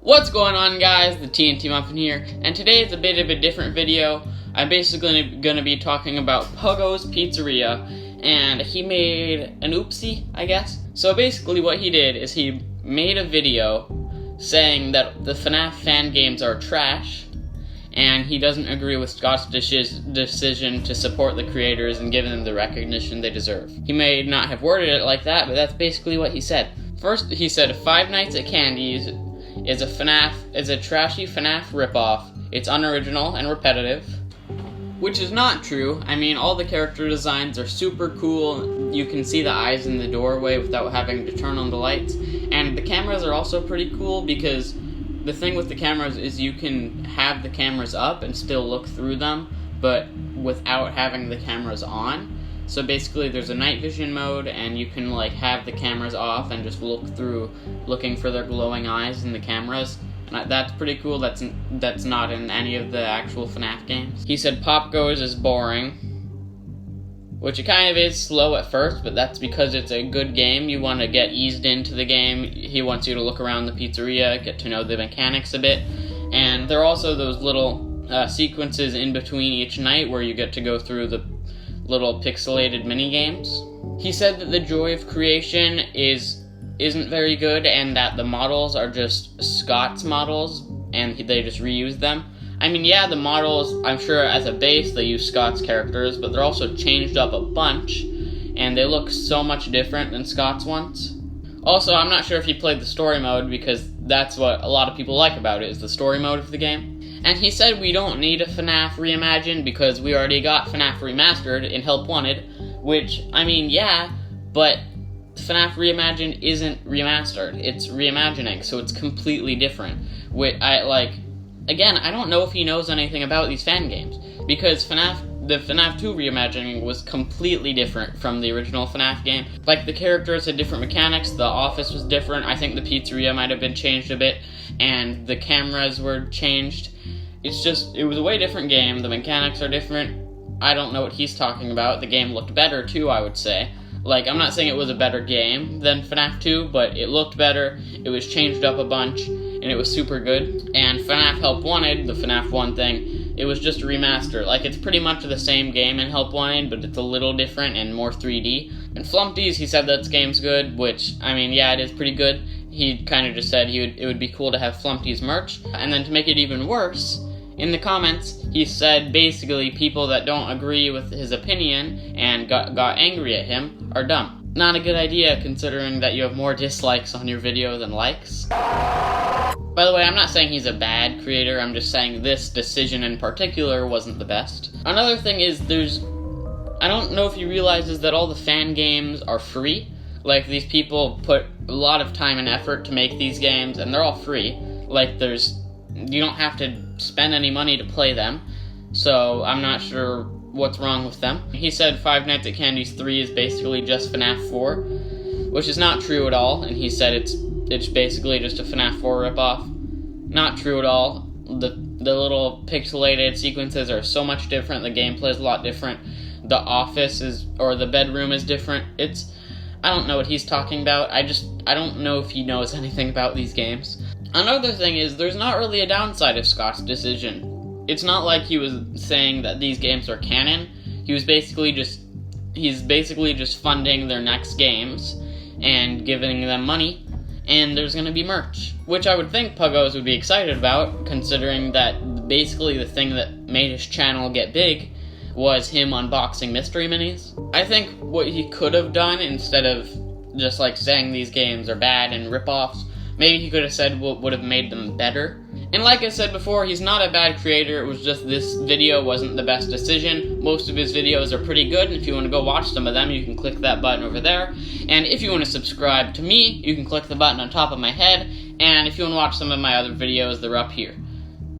What's going on, guys? The TNT Muffin here, and today is a bit of a different video. I'm basically going to be talking about Puggos Pizzeria, and he made an oopsie, I guess. So basically what he did is he made a video saying that the FNaF fan games are trash, and he doesn't agree with Scott's decision to support the creators and give them the recognition they deserve. He may not have worded it like that, but that's basically what he said. First, he said Five Nights at Candy's is a trashy FNaF ripoff. It's unoriginal and repetitive. Which is not true. I mean, all the character designs are super cool. You can see the eyes in the doorway without having to turn on the lights. And the cameras are also pretty cool because the thing with the cameras is you can have the cameras up and still look through them, but without having the cameras on. So basically there's a night vision mode, and you can have the cameras off and just look through, looking for their glowing eyes in the cameras. And that's pretty cool. That's not in any of the actual FNaF games. He said Pop Goes is boring, which it kind of is slow at first, but that's because it's a good game. You want to get eased into the game. He wants you to look around the pizzeria, get to know the mechanics a bit. And there are also those little sequences in between each night where you get to go through the little pixelated mini games. He said that the joy of creation isn't very good, and that the models are just Scott's models and they just reuse them. I mean, yeah, the models, I'm sure as a base they use Scott's characters, but they're also changed up a bunch and they look so much different than Scott's ones. Also, I'm not sure if he played the story mode, because that's what a lot of people like about it, is the story mode of the game. And he said we don't need a FNaF Reimagined because we already got FNaF Remastered in Help Wanted, which, I mean, yeah, but FNaF Reimagined isn't remastered. It's reimagining, so it's completely different. Again, I don't know if he knows anything about these fan games, because the FNaF 2 reimagining was completely different from the original FNaF game. Like, the characters had different mechanics, the office was different, I think the pizzeria might have been changed a bit, and the cameras were changed. It was a way different game, the mechanics are different. I don't know what he's talking about. The game looked better too, I would say. I'm not saying it was a better game than FNaF 2, but it looked better, it was changed up a bunch, and it was super good. And FNaF Help Wanted, the FNaF 1 thing, it was just a remaster. It's pretty much the same game in Help Wanted, but it's a little different and more 3D. And Flumpty's, he said that game's good, which, I mean, yeah, it is pretty good. He kind of just said it would be cool to have Flumpty's merch. And then to make it even worse, in the comments, he said basically people that don't agree with his opinion and got angry at him are dumb. Not a good idea, considering that you have more dislikes on your video than likes. By the way, I'm not saying he's a bad creator, I'm just saying this decision in particular wasn't the best. Another thing is I don't know if he realizes that all the fan games are free. These people put a lot of time and effort to make these games, and they're all free. You don't have to spend any money to play them, so I'm not sure what's wrong with them. He said Five Nights at Candy's 3 is basically just FNaF 4, which is not true at all, and he said it's basically just a FNaF 4 ripoff. Not true at all. The little pixelated sequences are so much different, the gameplay is a lot different, the office or the bedroom is different. I don't know what he's talking about. I don't know if he knows anything about these games. Another thing is, there's not really a downside of Scott's decision. It's not like he was saying that these games are canon. He's basically just funding their next games and giving them money, and there's gonna be merch, which I would think Puggos would be excited about, considering that basically the thing that made his channel get big was him unboxing mystery minis. I think what he could have done, instead of just saying these games are bad and ripoffs, maybe he could have said what would have made them better. And like I said before, he's not a bad creator, it was just this video wasn't the best decision. Most of his videos are pretty good, and if you want to go watch some of them, you can click that button over there. And if you want to subscribe to me, you can click the button on top of my head, and if you want to watch some of my other videos, they're up here.